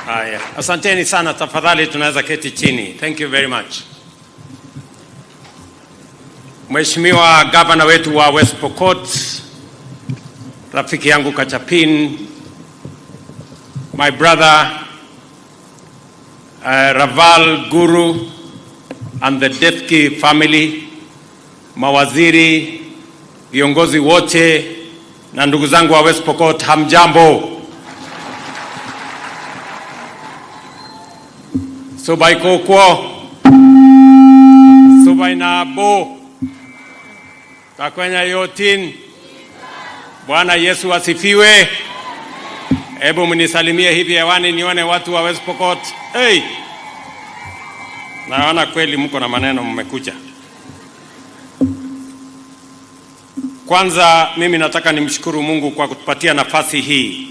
Haya, asanteni sana, tafadhali tunaweza keti chini. Thank you very much. Mheshimiwa Gavana wetu wa West Pokot, rafiki yangu Kachapin, my brother Raval Guru and the Defki family, mawaziri, viongozi wote na ndugu zangu wa West Pokot, hamjambo. Sobai kokwo, sobai nabo, kakwenya yotin. Bwana Yesu asifiwe. Hebu mnisalimie hivi hewani nione watu wa West Pokot. Hey! Naona kweli mko na maneno mmekuja. Kwanza mimi nataka nimshukuru Mungu kwa kutupatia nafasi hii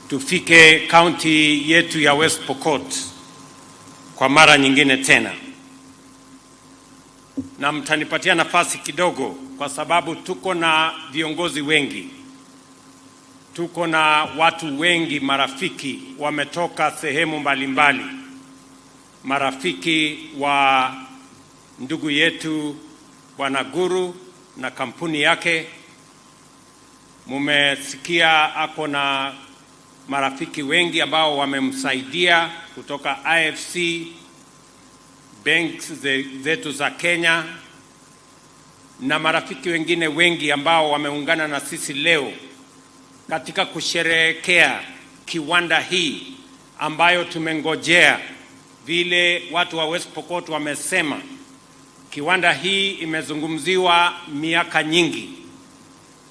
tufike county yetu ya West Pokot kwa mara nyingine tena. Na mtanipatia nafasi kidogo kwa sababu tuko na viongozi wengi. Tuko na watu wengi, marafiki wametoka sehemu mbalimbali. Marafiki wa ndugu yetu Bwana Guru na kampuni yake. Mumesikia ako na marafiki wengi ambao wamemsaidia kutoka IFC, banks zetu za Kenya, na marafiki wengine wengi ambao wameungana na sisi leo katika kusherehekea kiwanda hii ambayo tumengojea. Vile watu wa West Pokot wamesema, kiwanda hii imezungumziwa miaka nyingi,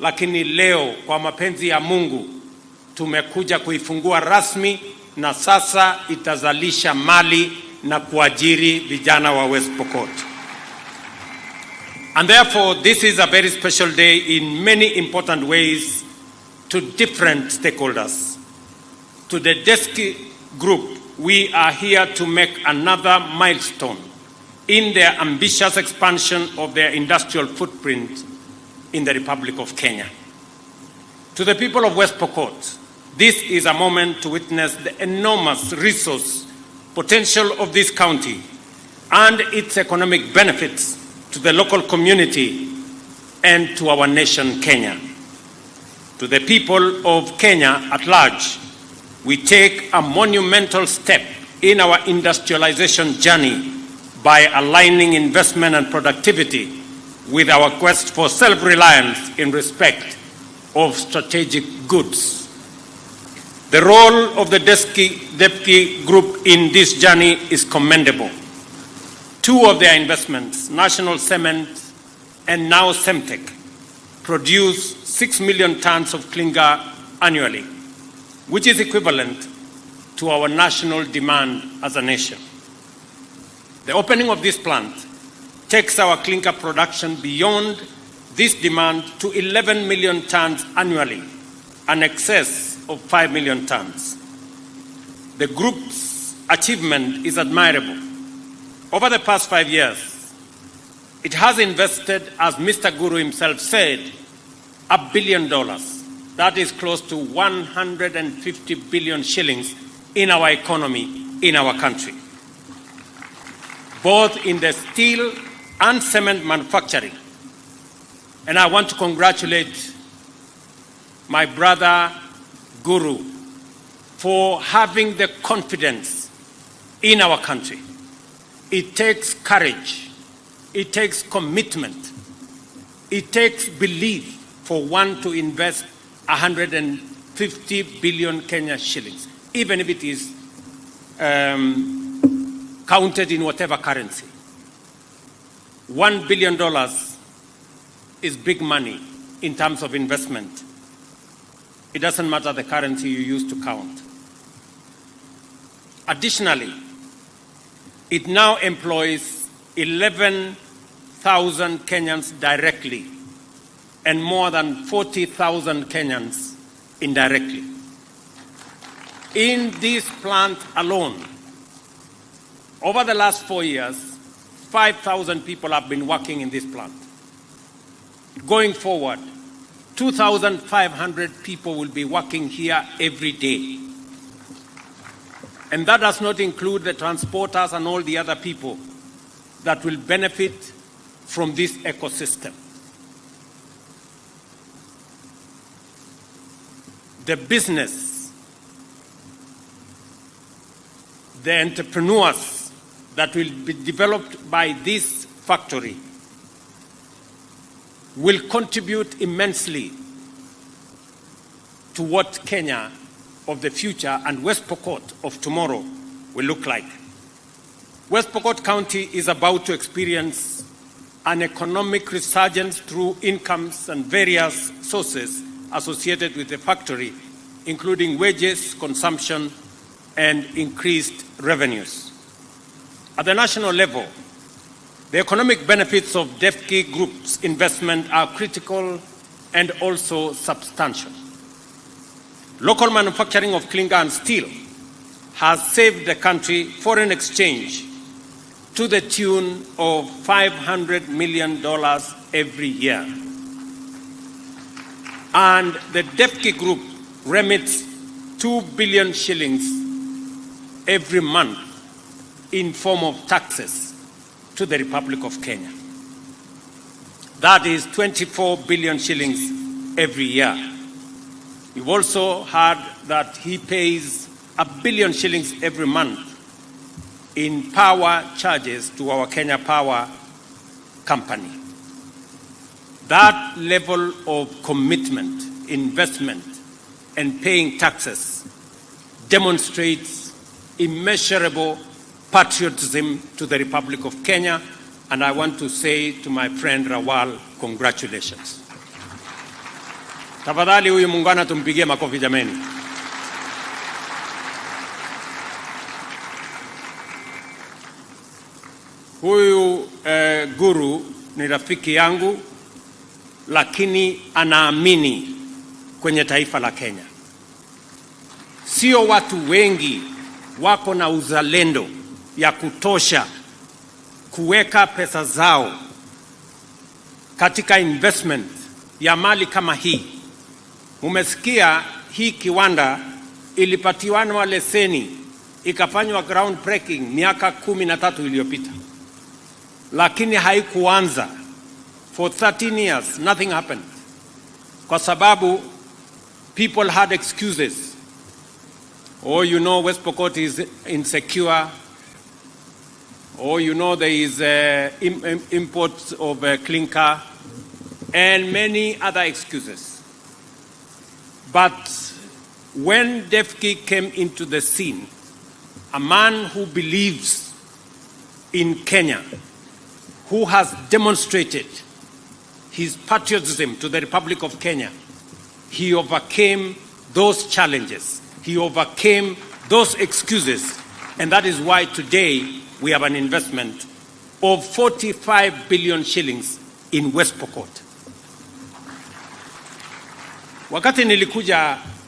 lakini leo kwa mapenzi ya Mungu tumekuja kuifungua rasmi, na sasa itazalisha mali na kuajiri vijana wa West Pokot. And therefore this is a very special day in many important ways to different stakeholders. To the Deski Group, we are here to make another milestone in their ambitious expansion of their industrial footprint in the Republic of Kenya. To the people of West Pokot, this is a moment to witness the enormous resource potential of this county and its economic benefits to the local community and to our nation, Kenya. To the people of Kenya at large, we take a monumental step in our industrialization journey by aligning investment and productivity with our quest for self-reliance in respect of strategic goods. The role of the Defki Group in this journey is commendable. Two of their investments, National Cement and now Cemtech, produce 6 million tons of clinker annually, which is equivalent to our national demand as a nation. The opening of this plant takes our clinker production beyond this demand to 11 million tons annually, an excess of 5 million tons. The group's achievement is admirable. Over the past 5 years, it has invested, as Mr. Guru himself said, $1 billion. That is close to 150 billion shillings in our economy, in our country, both in the steel and cement manufacturing. And I want to congratulate my brother Guru for having the confidence in our country. It takes courage, it takes commitment, it takes belief for one to invest 150 billion Kenya shillings, even if it is counted in whatever currency. $1 billion is big money in terms of investment. It doesn't matter the currency you use to count. Additionally, it now employs 11,000 Kenyans directly and more than 40,000 Kenyans indirectly. In this plant alone, over the last 4 years, 5,000 people have been working in this plant. Going forward, 2,500 people will be working here every day. And that does not include the transporters and all the other people that will benefit from this ecosystem. The business, the entrepreneurs that will be developed by this factory will contribute immensely to what Kenya of the future and West Pokot of tomorrow will look like. West Pokot County is about to experience an economic resurgence through incomes and various sources associated with the factory, including wages, consumption, and increased revenues. At the national level, the economic benefits of DEFCI Group's investment are critical and also substantial. Local manufacturing of clinker and steel has saved the country foreign exchange to the tune of $500 million every year. And the DEFCI Group remits 2 billion shillings every month in form of taxes to the Republic of Kenya. That is 24 billion shillings every year. You've also heard that he pays 1 billion shillings every month in power charges to our Kenya Power company. That level of commitment, investment, and paying taxes demonstrates immeasurable patriotism to the Republic of Kenya, and I want to say to my friend Rawal, congratulations. Tafadhali huyu muungwana tumpigie makofi jameni. Huyu guru ni rafiki yangu, lakini anaamini kwenye taifa la Kenya. Sio watu wengi wako na uzalendo ya kutosha kuweka pesa zao katika investment ya mali kama hii. Umesikia hii kiwanda ilipatiwa leseni ikafanywa ground breaking miaka 13 iliyopita, lakini haikuanza. For 13 years nothing happened, kwa sababu people had excuses. Oh, you know, West Pokot is insecure. Oh, you know, there is imports of clinker and many other excuses. But when DEFCI came into the scene, a man who believes in Kenya, who has demonstrated his patriotism to the Republic of Kenya, he overcame those challenges. He overcame those excuses. And that is why today we have an investment of 45 billion shillings in West Pokot.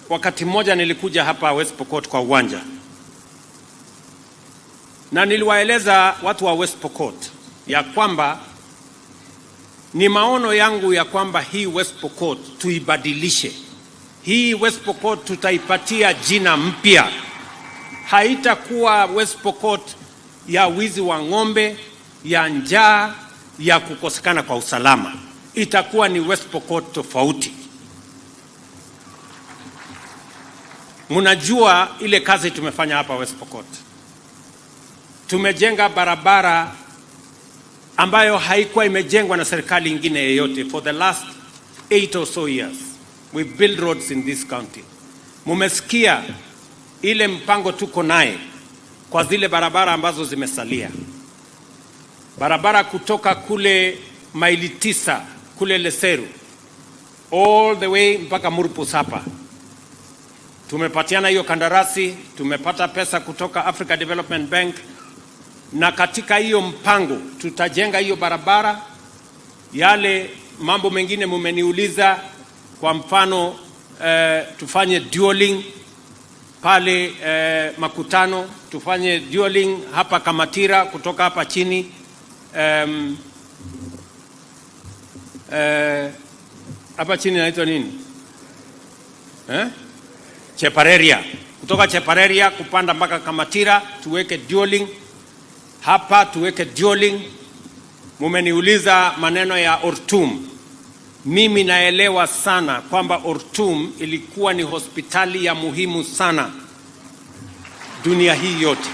Wakati mmoja nilikuja hapa West Pokot kwa uwanja, na niliwaeleza watu wa West Pokot ya kwamba ni maono yangu ya kwamba hii West Pokot tuibadilishe. Hii West Pokot tutaipatia jina mpya. Haitakuwa West Pokot ya wizi wa ng'ombe, ya njaa, ya kukosekana kwa usalama. Itakuwa ni West Pokot tofauti. Munajua ile kazi tumefanya hapa West Pokot. Tumejenga barabara ambayo haikuwa imejengwa na serikali nyingine yoyote. For the last 8 or so years, we build roads in this county. Mumesikia ile mpango tuko naye kwa zile barabara ambazo zimesalia. Barabara kutoka kule maili 9 kule Leseru all the way mpaka Murpus hapa. Tumepatiana hiyo kandarasi, tumepata pesa kutoka Africa Development Bank, na katika hiyo mpango tutajenga hiyo barabara. Yale mambo mengine mumeniuliza, kwa mfano tufanye dualing pale Makutano, tufanye dualing hapa Kamatira kutoka hapa chini hapa chini inaitwa nini? Chepareria. Kutoka Chepareria kupanda mpaka Kamatira tuweke dualing. Hapa tuweke dualing. Mumeniuliza maneno ya Ortum. Mimi naelewa sana kwamba Ortum ilikuwa ni hospitali ya muhimu sana dunia hii yote.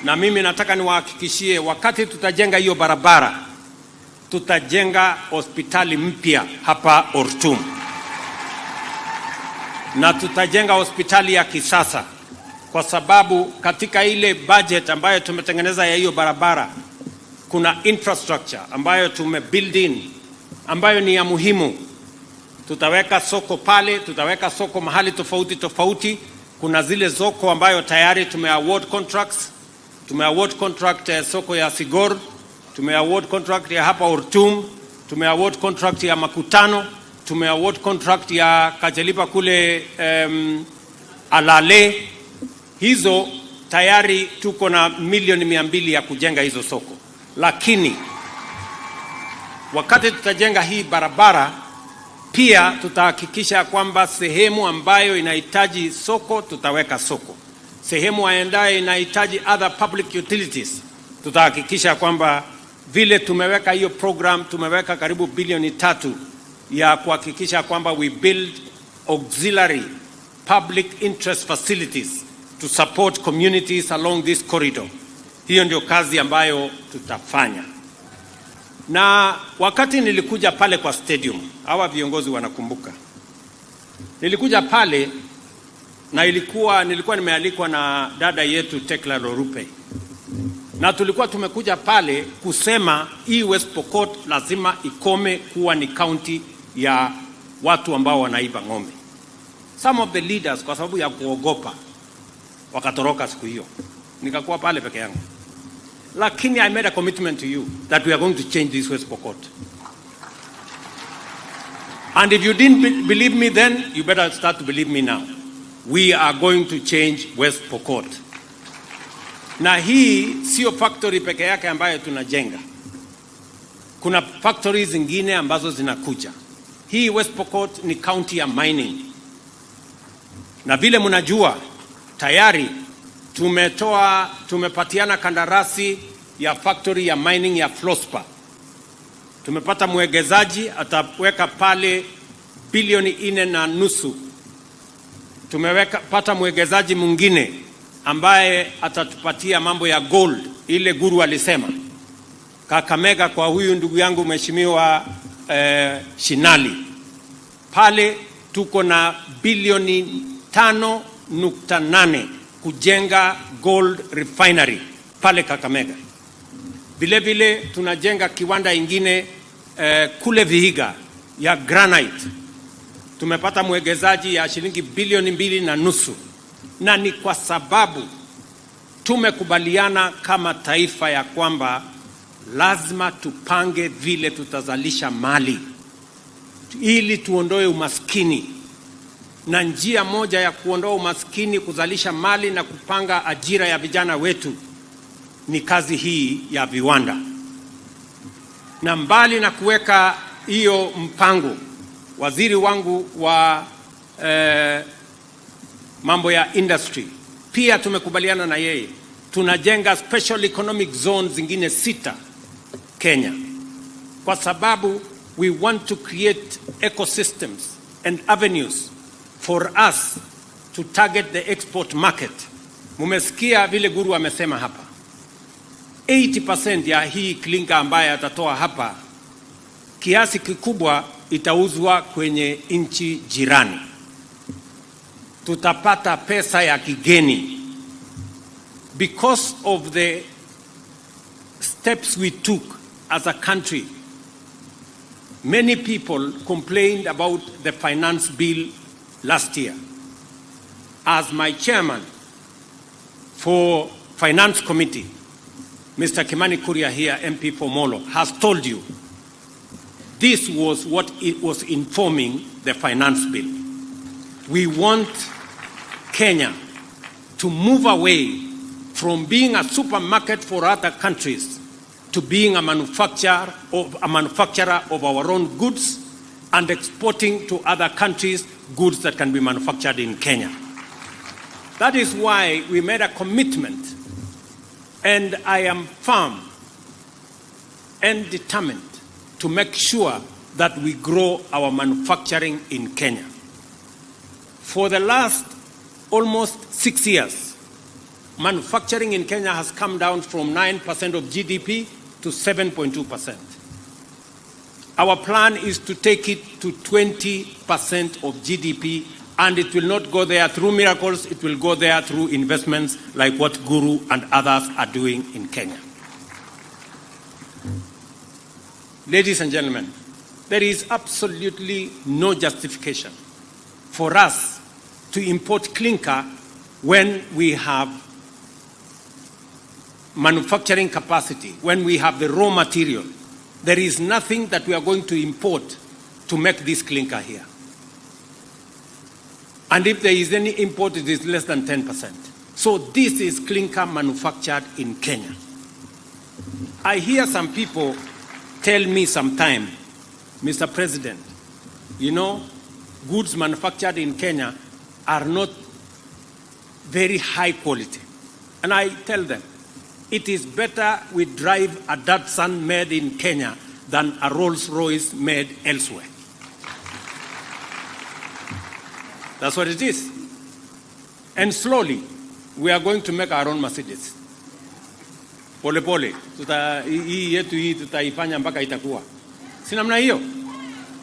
Na mimi nataka niwahakikishie wakati tutajenga hiyo barabara, tutajenga hospitali mpya hapa Ortum. Na tutajenga hospitali ya kisasa kwa sababu katika ile budget ambayo tumetengeneza ya hiyo barabara kuna infrastructure ambayo tumebuild in ambayo ni ya muhimu. Tutaweka soko pale, tutaweka soko mahali tofauti tofauti. Kuna zile soko ambayo tayari tumeaward contracts. Tumeaward contract soko ya Sigor, tumeaward contract ya hapa Ortum, tumeaward contract ya Makutano, tumeaward contract ya Kajelipa kule Alale. Hizo tayari tuko na milioni 200 ya kujenga hizo soko. Lakini wakati tutajenga hii barabara pia tutahakikisha kwamba sehemu ambayo inahitaji soko tutaweka soko. Sehemu ambayo inahitaji other public utilities tutahakikisha kwamba vile tumeweka hiyo program, tumeweka karibu bilioni 3 ya kuhakikisha kwamba we build auxiliary public interest facilities to support communities along this corridor. Hiyo ndio kazi ambayo tutafanya. Na wakati nilikuja pale kwa stadium, hawa viongozi wanakumbuka, nilikuja pale na nilikuwa nimealikwa na dada yetu Tekla Lorupe, na tulikuwa tumekuja pale kusema hii West Pokot lazima ikome kuwa ni county ya watu ambao wanaiba ng'ombe. Some of the leaders kwa sababu ya kuogopa wakatoroka siku hiyo, nikakuwa pale peke yangu. Lakini I made a commitment to you that we are going to change this West Pokot. And if you didn't believe me then, you better start to believe me now. We are going to change West Pokot. Na hii sio factory peke yake ambayo tunajenga. Kuna factories zingine ambazo zinakuja. Hii West Pokot ni county ya mining. Na vile mnajua tayari tumepatiana kandarasi ya factory ya mining ya Flospa. Tumepata mwegezaji ataweka pale bilioni 4.5. Tumepata mwegezaji mwingine ambaye atatupatia mambo ya gold, ile Guru alisema. Kakamega kwa huyu ndugu yangu mheshimiwa Shinali. Pale tuko na bilioni 5.8 kujenga gold refinery pale Kakamega. Vile vile tunajenga kiwanda ingine kule Vihiga ya granite. Tumepata mwegezaji ya shilingi bilioni 2.5. Na ni kwa sababu tumekubaliana kama taifa ya kwamba lazima tupange vile tutazalisha mali ili tuondoe umaskini. Na njia moja ya kuondoa umaskini, kuzalisha mali na kupanga ajira ya vijana wetu ni kazi hii ya viwanda. Na mbali na kuweka hiyo mpango, waziri wangu wa mambo ya industry pia tumekubaliana na yeye, tunajenga special economic zones zingine 6 Kenya, kwa sababu we want to create ecosystems and avenues for us to target the export market. Mumesikia vile Guru amesema hapa, 80% ya hii Clinker ambaye atatoa hapa, kiasi kikubwa itauzwa kwenye nchi jirani. Tutapata pesa ya kigeni because of the steps we took as a country. Many people complained about the finance bill last year. As my chairman for Finance Committee, Mr. Kimani Kuria here, MP for Molo, has told you, this was what it was informing the finance bill. We want Kenya to move away from being a supermarket for other countries to being a manufacturer of our own goods and exporting to other countries goods that can be manufactured in Kenya. That is why we made a commitment, and I am firm and determined to make sure that we grow our manufacturing in Kenya. For the last almost 6 years, manufacturing in Kenya has come down from 9% of GDP to 7.2%. Our plan is to take it to 20% of GDP, and it will not go there through miracles, it will go there through investments like what Guru and others are doing in Kenya. Ladies and gentlemen, there is absolutely no justification for us to import clinker when we have manufacturing capacity, when we have the raw material. There is nothing that we are going to import to make this clinker here. And if there is any import, it is less than 10%. So this is clinker manufactured in Kenya. I hear some people tell me sometime, Mr. President, you know, goods manufactured in Kenya are not very high quality. And I tell them, it is better we drive a Datsun made in Kenya than a Rolls-Royce made elsewhere. That's what it is. And slowly, we are going to make our own Mercedes. Pole pole, hii yetu hii tutaifanya mpaka itakuwa. Si namna hiyo?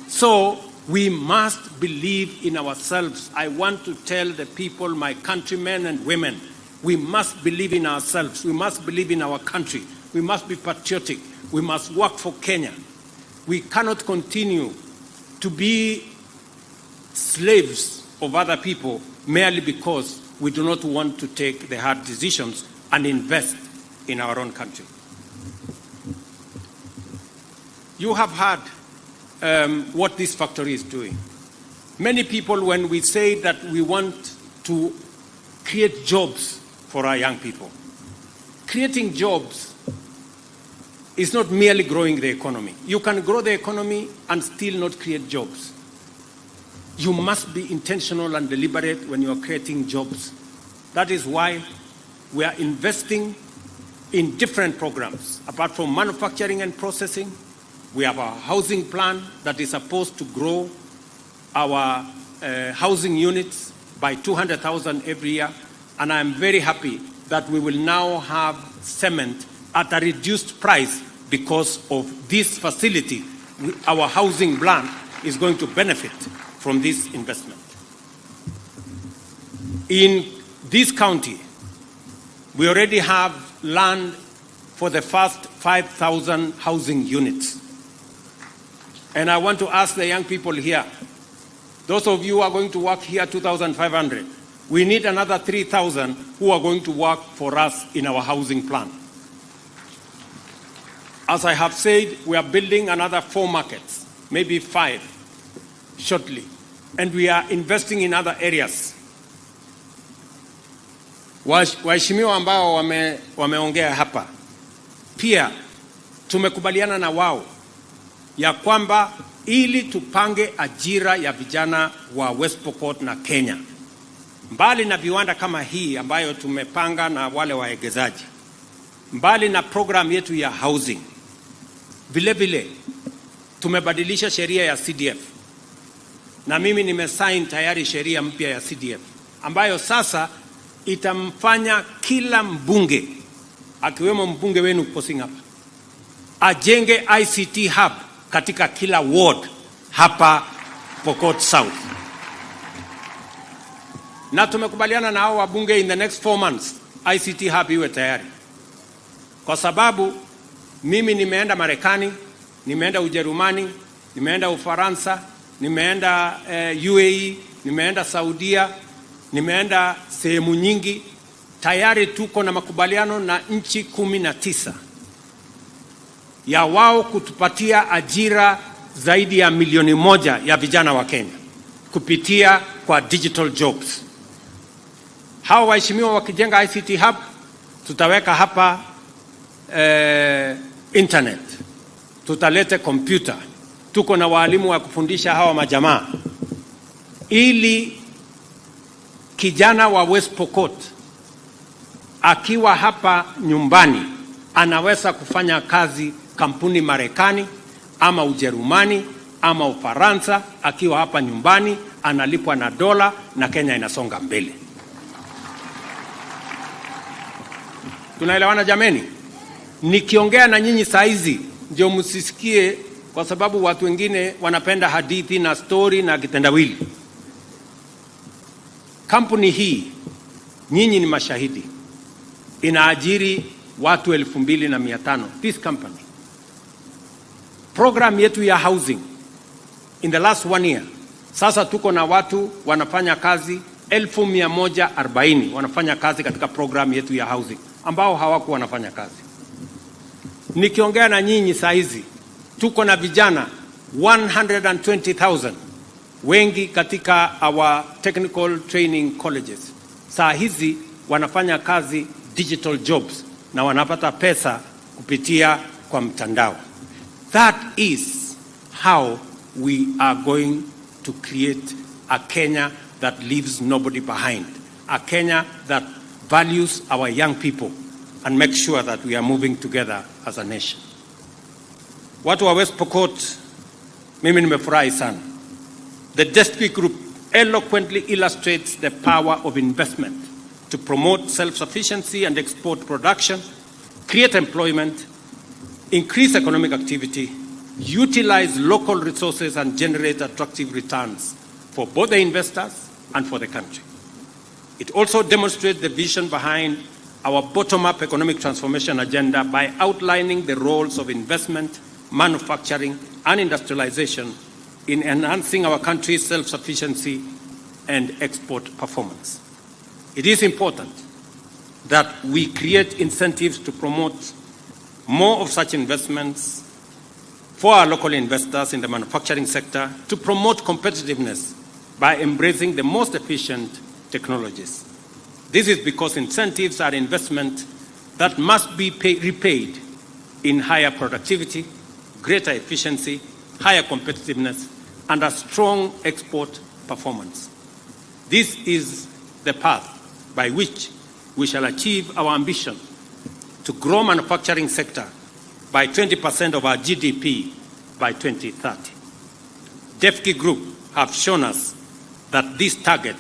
So, we must believe in ourselves. I want to tell the people, my countrymen and women, we must believe in ourselves. We must believe in our country. We must be patriotic. We must work for Kenya. We cannot continue to be slaves of other people merely because we do not want to take the hard decisions and invest in our own country. You have heard what this factory is doing. Many people, when we say that we want to create jobs for our young people, creating jobs is not merely growing the economy. You can grow the economy and still not create jobs. You must be intentional and deliberate when you are creating jobs. That is why we are investing in different programs. Apart from manufacturing and processing, we have a housing plan that is supposed to grow our housing units by 200,000 every year. And I'm very happy that we will now have cement at a reduced price because of this facility. Our housing plan is going to benefit from this investment. In this county, we already have land for the first 5,000 housing units. And I want to ask the young people here, those of you who are going to work here 2,500, we need another 3,000 who are going to work for us in our housing plan. As I have said, we are building another 4 markets, maybe 5 shortly. And we are investing in other areas. Waheshimiwa ambao wameongea hapa, pia tumekubaliana na wao ya kwamba ili tupange ajira ya vijana wa West Pokot na Kenya, mbali na viwanda kama hii ambayo tumepanga na wale waegezaji, mbali na program yetu ya housing, vile vile tumebadilisha sheria ya CDF. Na mimi nimesign tayari sheria mpya ya CDF ambayo sasa itamfanya kila mbunge, akiwemo mbunge wenu Posing hapa, ajenge ICT hub katika kila ward hapa Pokot South. Na tumekubaliana na hao wabunge in the next 4 months ICT hub iwe tayari. Kwa sababu mimi nimeenda Marekani, nimeenda Ujerumani, nimeenda Ufaransa, nimeenda UAE, nimeenda Saudia, nimeenda sehemu nyingi. Tayari tuko na makubaliano na nchi 19 ya wao kutupatia ajira zaidi ya 1,000,000 ya vijana wa Kenya kupitia kwa digital jobs. Hao waheshimiwa wakijenga ICT hub, tutaweka hapa internet, tutalete kompyuta, tuko na walimu wa kufundisha hawa majamaa, ili kijana wa West Pokot akiwa hapa nyumbani anaweza kufanya kazi kampuni Marekani ama Ujerumani ama Ufaransa, akiwa hapa nyumbani analipwa na dola na Kenya inasonga mbele. Tunaelewana jameni? Nikiongea na nyinyi saa hizi ndio msisikie, kwa sababu watu wengine wanapenda hadithi na story na kitendawili. Kampuni hii, nyinyi ni mashahidi, inaajiri watu 2,500. This company, program yetu ya housing in the last 1 year, sasa tuko na watu wanafanya kazi 1,140 wanafanya kazi katika program yetu ya housing ambao hawakuwa wanafanya kazi. Nikiongea na nyinyi saa hizi tuko na vijana 120,000 wengi katika our technical training colleges. Saa hizi wanafanya kazi digital jobs na wanapata pesa kupitia kwa mtandao. That is how we are going to create a Kenya that leaves nobody behind. A Kenya that values our young people and make sure that we are moving together as a nation. Watu wa West Pokot, mimi nimefurahi sana. The Destiny Group eloquently illustrates the power of investment to promote self-sufficiency and export production, create employment, increase economic activity, utilize local resources and generate attractive returns for both the investors and for the country. It also demonstrates the vision behind our bottom-up economic transformation agenda by outlining the roles of investment, manufacturing, and industrialization in enhancing our country's self-sufficiency and export performance. It is important that we create incentives to promote more of such investments for our local investors in the manufacturing sector, to promote competitiveness by embracing the most efficient technologies. This is because incentives are investment that must be repaid in higher productivity, greater efficiency, higher competitiveness, and a strong export performance. This is the path by which we shall achieve our ambition to grow manufacturing sector by 20% of our GDP by 2030. DEFCI Group have shown us that this target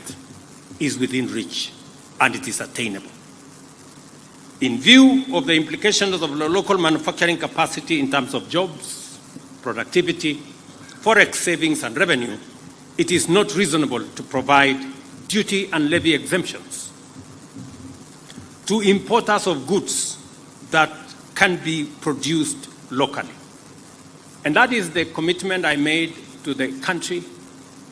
is within reach and it is attainable. In view of the implications of the local manufacturing capacity in terms of jobs, productivity, forex savings and revenue, it is not reasonable to provide duty and levy exemptions to importers of goods that can be produced locally. And that is the commitment I made to the country,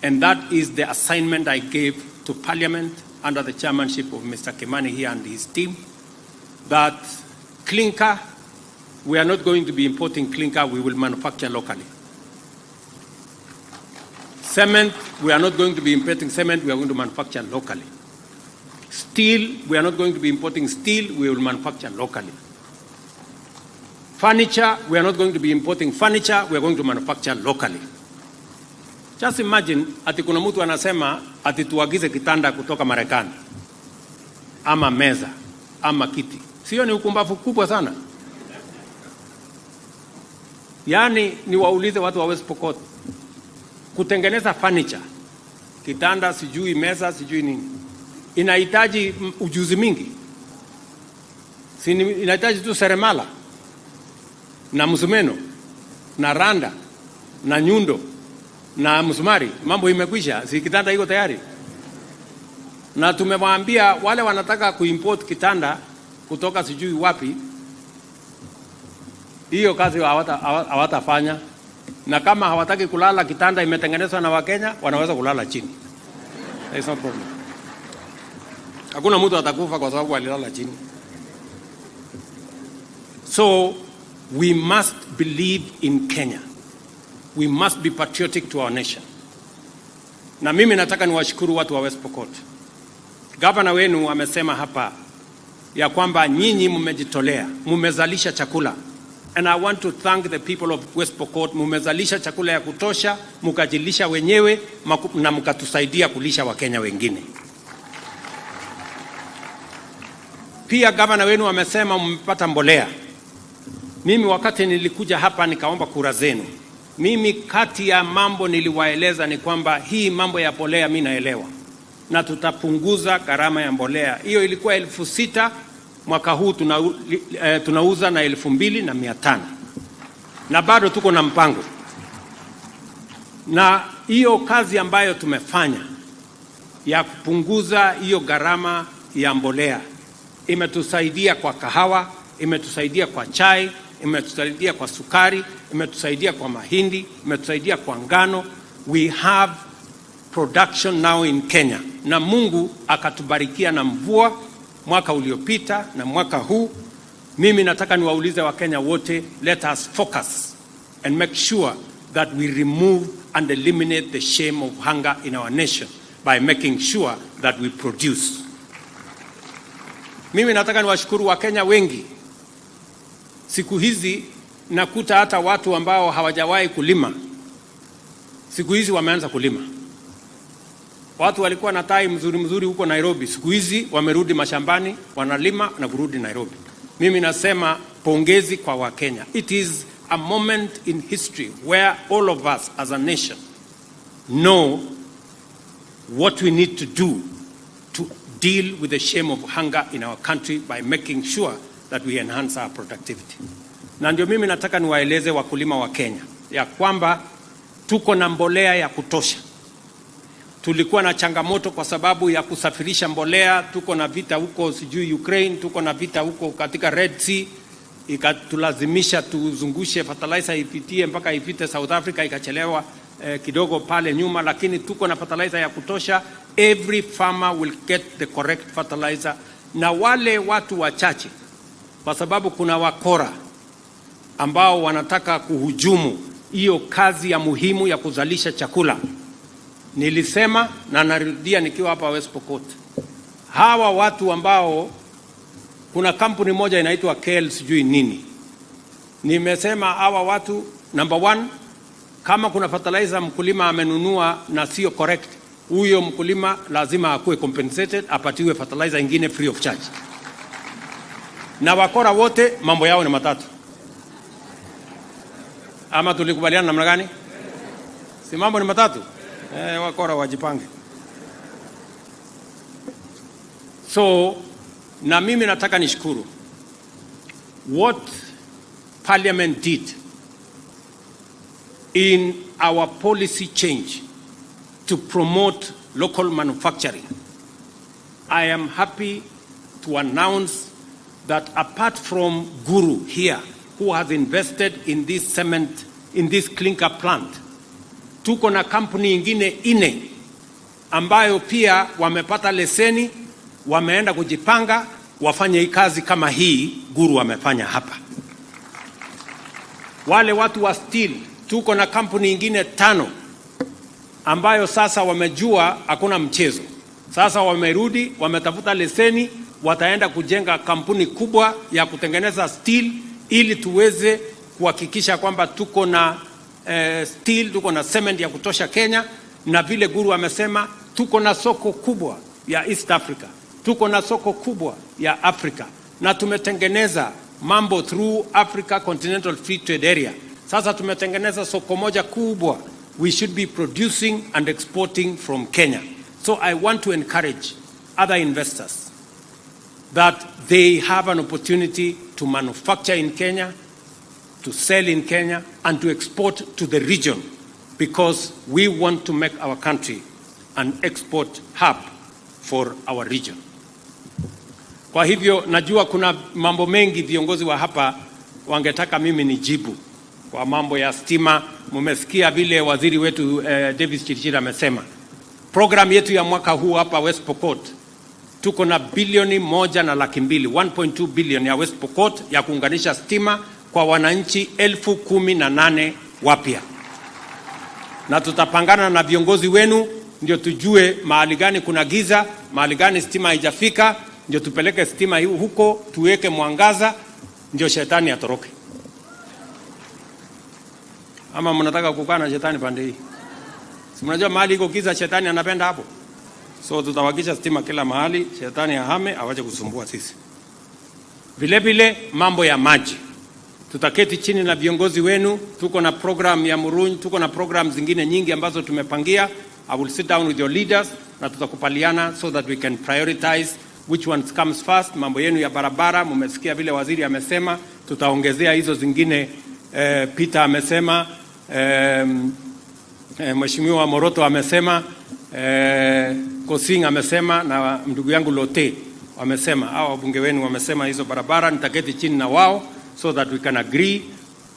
and that is the assignment I gave to Parliament under the chairmanship of Mr. Kimani here and his team, that clinker, we are not going to be importing clinker, we will manufacture locally. Cement, we are not going to be importing cement, we are going to manufacture locally. Steel, we are not going to be importing steel, we will manufacture locally. Furniture, we are not going to be importing furniture, we are going to manufacture locally. Just imagine, ati kuna mtu anasema ati tuagize kitanda kutoka Marekani, ama meza, ama kiti. Sio ni ukumbavu kubwa sana? Yani niwaulize watu wa West Pokot, kutengeneza furniture, kitanda, sijui meza, sijui nini, inahitaji ujuzi mingi. Inahitaji tu seremala, na msumeno, na randa, na nyundo, na msumari, mambo imekwisha, si kitanda iko tayari. Na tumewaambia wale wanataka kuimport kitanda kutoka sijui wapi, hiyo kazi hawatafanya. Na kama hawataki kulala kitanda imetengenezwa na Wakenya, wanaweza kulala chini. There is no problem. Hakuna mtu atakufa kwa sababu alilala chini. So we must believe in Kenya. We must be patriotic to our nation. Na mimi nataka niwashukuru watu wa West Pokot. Gavana wenu amesema hapa ya kwamba nyinyi mmejitolea, mmezalisha chakula And I want to thank the people of West Pokot. Mumezalisha chakula ya kutosha, mukajilisha wenyewe na mukatusaidia kulisha Wakenya wengine. Pia gavana wenu wamesema mmepata mbolea. Mimi wakati nilikuja hapa nikaomba kura zenu. Mimi kati ya mambo niliwaeleza ni kwamba hii mambo ya mbolea mimi naelewa. Na tutapunguza gharama ya mbolea. Hiyo ilikuwa 6,000, mwaka huu tunauza na 2,500. Na bado tuko na mpango. Na hiyo kazi ambayo tumefanya ya kupunguza hiyo gharama ya mbolea imetusaidia kwa kahawa, imetusaidia kwa chai, imetusaidia kwa sukari, imetusaidia kwa mahindi, imetusaidia kwa ngano. We have production now in Kenya. Na Mungu akatubarikia na mvua mwaka uliopita na mwaka huu. Mimi nataka niwaulize Wakenya wote, let us focus and make sure that we remove and eliminate the shame of hunger in our nation by making sure that we produce. Mimi nataka niwashukuru Wakenya wengi. Siku hizi nakuta hata watu ambao hawajawahi kulima, siku hizi wameanza kulima. Watu walikuwa na tai mzuri huko Nairobi, siku hizi wamerudi mashambani, wanalima na kurudi Nairobi. Mimi nasema pongezi kwa Wakenya. It is a moment in history where all of us as a nation know what we need to do to deal with the shame of hunger in our country by making sure that we enhance our productivity. Na ndio mimi nataka niwaeleze wakulima wa Kenya ya kwamba tuko na mbolea ya kutosha. Tulikuwa na changamoto kwa sababu ya kusafirisha mbolea, tuko na vita huko sijui Ukraine, tuko na vita huko katika Red Sea, ikatulazimisha tuzungushe fertilizer ipitie mpaka ipite South Africa, ikachelewa kidogo pale nyuma, lakini tuko na fertilizer ya kutosha. Every farmer will get the correct fertilizer. Na wale watu wachache, kwa sababu kuna wakora ambao wanataka kuhujumu hiyo kazi ya muhimu ya kuzalisha chakula. Nilisema na narudia nikiwa hapa West Pokot, hawa watu ambao, kuna kampuni moja inaitwa KL sijui nini, nimesema hawa watu, number one, kama kuna fertilizer mkulima amenunua na sio correct, huyo mkulima lazima akuwe compensated, apatiwe fertilizer ingine free of charge. Na wakora wote mambo yao ni matatu. Ama tulikubaliana namna gani? Si mambo ni matatu? Wakora wajipange. So, na mimi nataka nishukuru what Parliament did in our policy change to promote local manufacturing. I am happy to announce that apart from Guru here, who has invested in this cement, in this clinker plant, tuko na kampuni ingine 4 ambayo pia wamepata leseni, wameenda kujipanga wafanye kazi kama hii Guru wamefanya hapa. Wale watu wa steel, tuko na kampuni ingine 5 ambayo sasa wamejua hakuna mchezo. Sasa wamerudi, wametafuta leseni, wataenda kujenga kampuni kubwa ya kutengeneza steel ili tuweze kuhakikisha kwamba tuko na steel, tuko na cement ya kutosha Kenya. Na vile Guru amesema, tuko na soko kubwa ya East Africa, tuko na soko kubwa ya Africa, na tumetengeneza mambo through Africa Continental Free Trade Area. Sasa tumetengeneza soko moja kubwa. We should be producing and exporting from Kenya. So I want to encourage other investors that they have an opportunity to manufacture in Kenya, to sell in Kenya, and to export to the region, because we want to make our country an export hub for our region. Kwa hivyo najua kuna mambo mengi viongozi wa hapa wangetaka mimi nijibu. Kwa mambo ya stima, mumesikia vile waziri wetu Davis Chirchir amesema. Program yetu ya mwaka huu hapa West Pokot, tuko na bilioni 1.2 1.2 billion ya West Pokot ya kuunganisha stima kwa wananchi 18,000 wapya. Na tutapangana na viongozi wenu ndio tujue mahali gani kuna giza, mahali gani stima haijafika, ndio tupeleke stima huko, tuweke mwangaza, ndio shetani atoroke. Ama mnataka kukaa na shetani pande hii? Si mnajua mahali iko giza shetani anapenda hapo. So tutawakisha stima kila mahali, shetani ahame awache kusumbua sisi. Vile vile mambo ya maji. Tutaketi chini na viongozi wenu, tuko na program ya Murunyi, tuko na program zingine nyingi ambazo tumepangia. I will sit down with your leaders na tutakupaliana so that we can prioritize which ones comes first. Mambo yenu ya barabara, mmesikia vile waziri amesema, tutaongezea hizo zingine. Peter amesema, Mheshimiwa Moroto amesema, Kosing amesema na ndugu yangu Lote wamesema, hao wabunge wenu wamesema hizo barabara. Nitaketi chini na wao so that we can agree,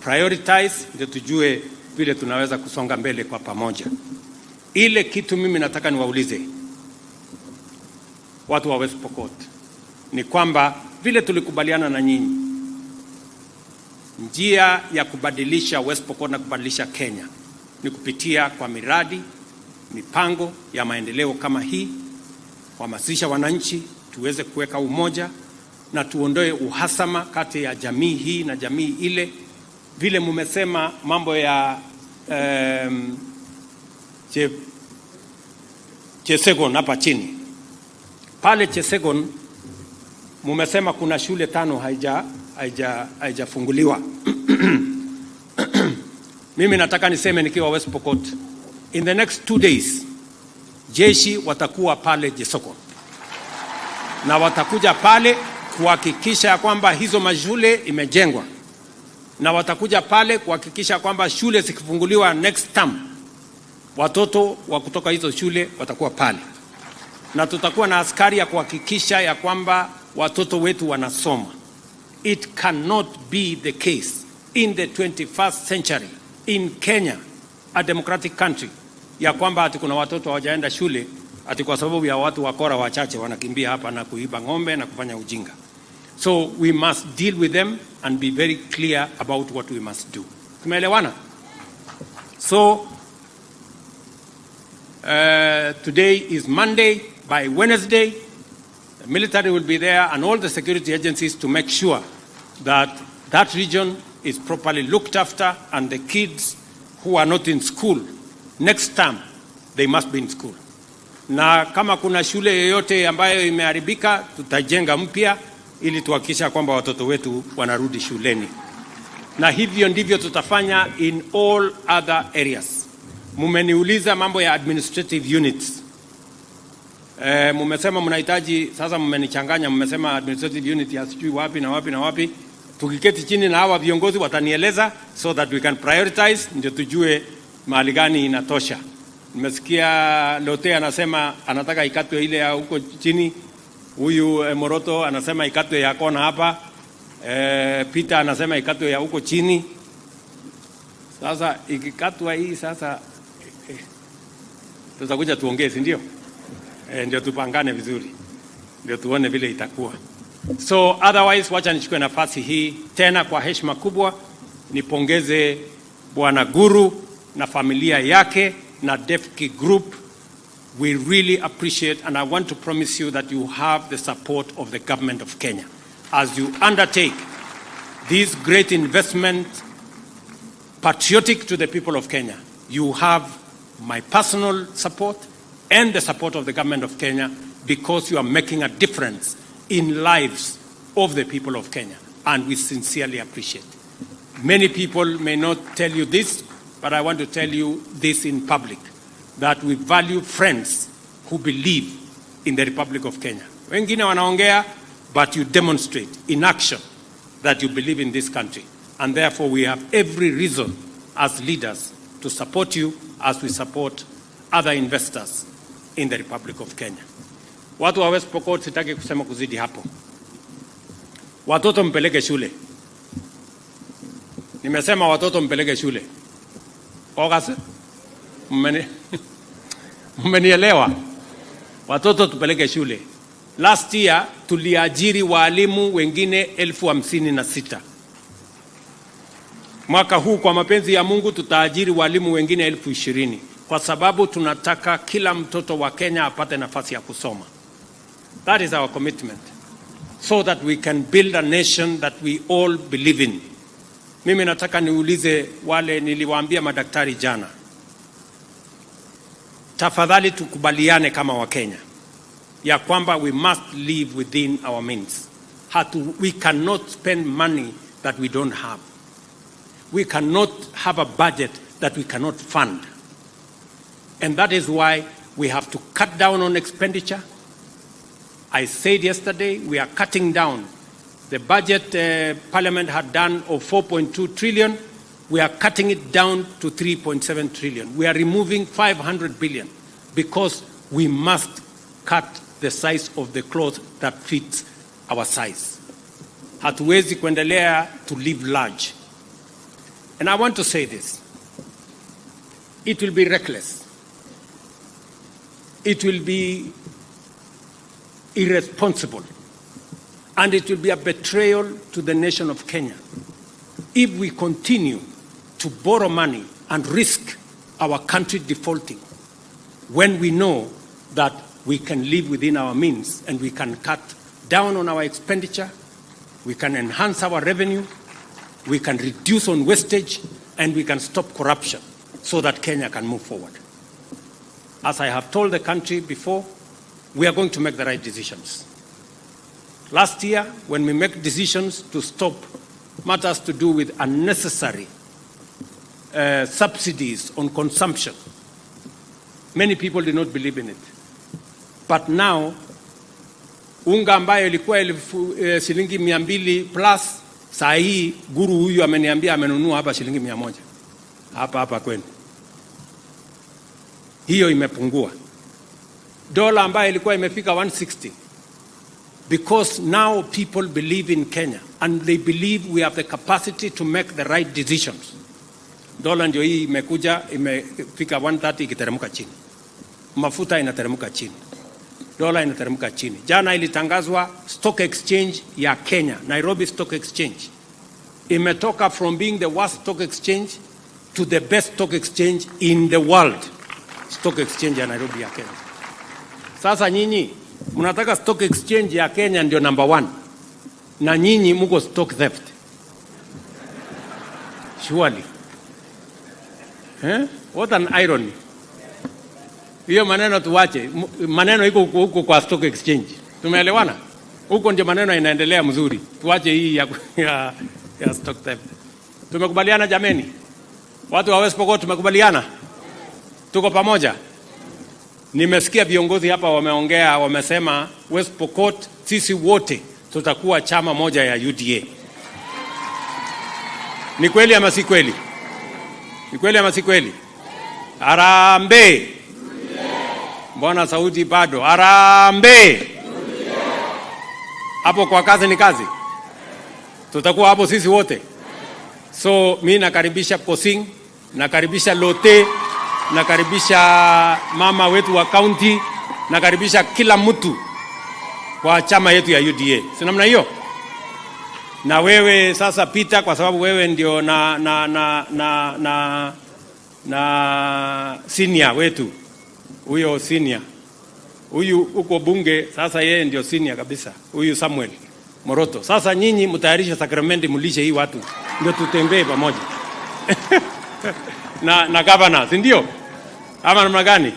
prioritize, ndio tujue vile tunaweza kusonga mbele kwa pamoja. Ile kitu mimi nataka niwaulize watu wa West Pokot ni kwamba vile tulikubaliana na nyinyi, njia ya kubadilisha West Pokot na kubadilisha Kenya ni kupitia kwa miradi, mipango ya maendeleo kama hii, kuhamasisha wananchi, tuweze kuweka umoja na tuondoe uhasama kati ya jamii hii na jamii ile. Vile mumesema mambo ya Chesegon hapa chini. Pale Chesegon mumesema kuna shule 5 haijafunguliwa. Mimi nataka niseme nikiwa West Pokot, in the next 2 days jeshi watakuwa pale Chesegon. Na watakuja pale kuhakikisha kwamba hizo mashule imejengwa. Na watakuja pale kuhakikisha kwamba shule zikifunguliwa next term, watoto wa kutoka hizo shule watakuwa pale. Na tutakuwa na askari ya kuhakikisha ya kwamba watoto wetu wanasoma. It cannot be the case in the 21st century in Kenya, a democratic country, ya kwamba ati kuna watoto hawajaenda shule ati kwa sababu ya watu wakora wachache wanakimbia hapa na kuiba ng'ombe na kufanya ujinga. So we must deal with them and be very clear about what we must do. Tumeelewana? So today is Monday. By Wednesday, the military will be there and all the security agencies to make sure that that region is properly looked after, and the kids who are not in school, next term, they must be in school. Na kama kuna shule yoyote ambayo imeharibika, tutajenga mpya ili tuhakikisha kwamba watoto wetu wanarudi shuleni. Na hivyo ndivyo tutafanya in all other areas. Mumeniuliza mambo ya administrative units. Mumesema mnahitaji, sasa mmenichanganya, mmesema administrative unit ya sijui wapi na wapi na wapi. Tukiketi chini na hawa viongozi watanieleza so that we can prioritize, ndio tujue mahali gani inatosha. Nimesikia Lote anasema anataka ikatwe ile ya huko chini. Huyu Moroto anasema ikatwe ya kona hapa. Peter anasema ikatwe ya huko chini. Sasa ikikatwa hii sasa tutakuja tuongee, si ndio? Ndio tupangane vizuri, ndio tuone vile itakuwa. So otherwise, wacha nichukue nafasi hii tena kwa heshima kubwa nipongeze Bwana Guru na familia yake na Defki Group. We really appreciate, and I want to promise you that you have the support of the government of Kenya as you undertake this great investment patriotic to the people of Kenya. You have my personal support and the support of the government of Kenya, because you are making a difference in lives of the people of Kenya, and we sincerely appreciate. Many people may not tell you this, but I want to tell you this in public, that we value friends who believe in the Republic of Kenya. Wengine wanaongea, but you demonstrate in action that you believe in this country, and therefore we have every reason as leaders to support you as we support other investors in the Republic of Kenya. Watu wa West Pokot, sitaki kusema kuzidi hapo. Watoto mpeleke shule. Nimesema watoto mpeleke shule. Ogase? Mmenielewa? Watoto tupeleke shule. Last year tuliajiri walimu wengine 56,000. Mwaka huu kwa mapenzi ya Mungu tutaajiri walimu wengine 20,000. Kwa sababu tunataka kila mtoto wa Kenya apate nafasi ya kusoma. That is our commitment, so that we can build a nation that we all believe in. Mimi nataka niulize wale niliwaambia madaktari jana, tafadhali tukubaliane kama Wakenya ya kwamba we must live within our means. We cannot spend money that we don't have. We cannot have a budget that we cannot fund. And that is why we have to cut down on expenditure. I said yesterday we are cutting down. The budget Parliament had done of 4.2 trillion, we are cutting it down to 3.7 trillion. We are removing 500 billion because we must cut the size of the cloth that fits our size. Hatuwezi kuendelea to live large. And I want to say this. It will be reckless. It will be irresponsible. And it will be a betrayal to the nation of Kenya if we continue to borrow money and risk our country defaulting when we know that we can live within our means and we can cut down on our expenditure, we can enhance our revenue, we can reduce on wastage, and we can stop corruption so that Kenya can move forward. As I have told the country before, we are going to make the right decisions. Last year, when we make decisions to stop matters to do with unnecessary subsidies on consumption, many people did not believe in it. But now, unga ambayo ilikuwa shilingi 200 plus, saa hii guru huyu ameniambia amenunua hapa shilingi 100. Hapa kwenu. Hiyo imepungua. Dola ambayo ilikuwa imefika 160. Because now people believe in Kenya and they believe we have the capacity to make the right decisions. Dola ndio hii imekuja imefika 130 ikiteremka chini. Mafuta inateremka chini. Dola inateremka chini. Jana ilitangazwa stock exchange ya Kenya, Nairobi Stock Exchange. Imetoka from being the worst stock exchange to the best stock exchange in the world. Stock exchange ya Nairobi ya Kenya. Sasa nyinyi mnataka stock exchange ya Kenya ndio number 1. Na nyinyi mko stock theft. Surely. What an irony. Hiyo maneno tuwache. Maneno iko huko kwa stock exchange. Tumeelewana? Huko ndio maneno inaendelea mzuri. Tuwache hii ya stock theft. Tumekubaliana jameni? Watu wa West Pokot tumekubaliana? Tuko pamoja? Nimesikia viongozi hapa wameongea, wamesema West Pokot sisi wote tutakuwa chama moja ya UDA. Ni kweli ama si kweli? Ni kweli ama si kweli? Harambee! Mbona sauti bado? Harambee! Hapo kwa kazi ni kazi. Tutakuwa hapo sisi wote. So mimi nakaribisha Kosing, nakaribisha Lote, nakaribisha mama wetu wa county, nakaribisha kila mtu kwa chama yetu ya UDA. Si namna hiyo? Na wewe sasa pita, kwa sababu wewe ndio na senior wetu. Huyo senior. Huyu uko bunge, sasa yeye ndio senior kabisa. Huyu Samuel Moroto. Sasa nyinyi mtayarisha sakramenti mlishe hii watu. Ndio tutembee pamoja. na governor, si ndio? Ama namna gani?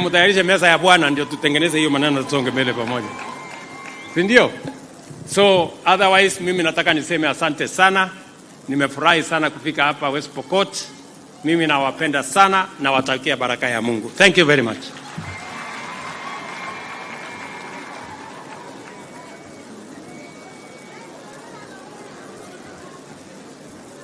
Mtayarishe meza ya Bwana ndio tutengeneze hiyo maneno tusonge mbele pamoja. Si ndio? So otherwise mimi nataka niseme asante sana. Nimefurahi sana kufika hapa West Pokot. Mimi nawapenda sana na watakia baraka ya Mungu. Thank you very much.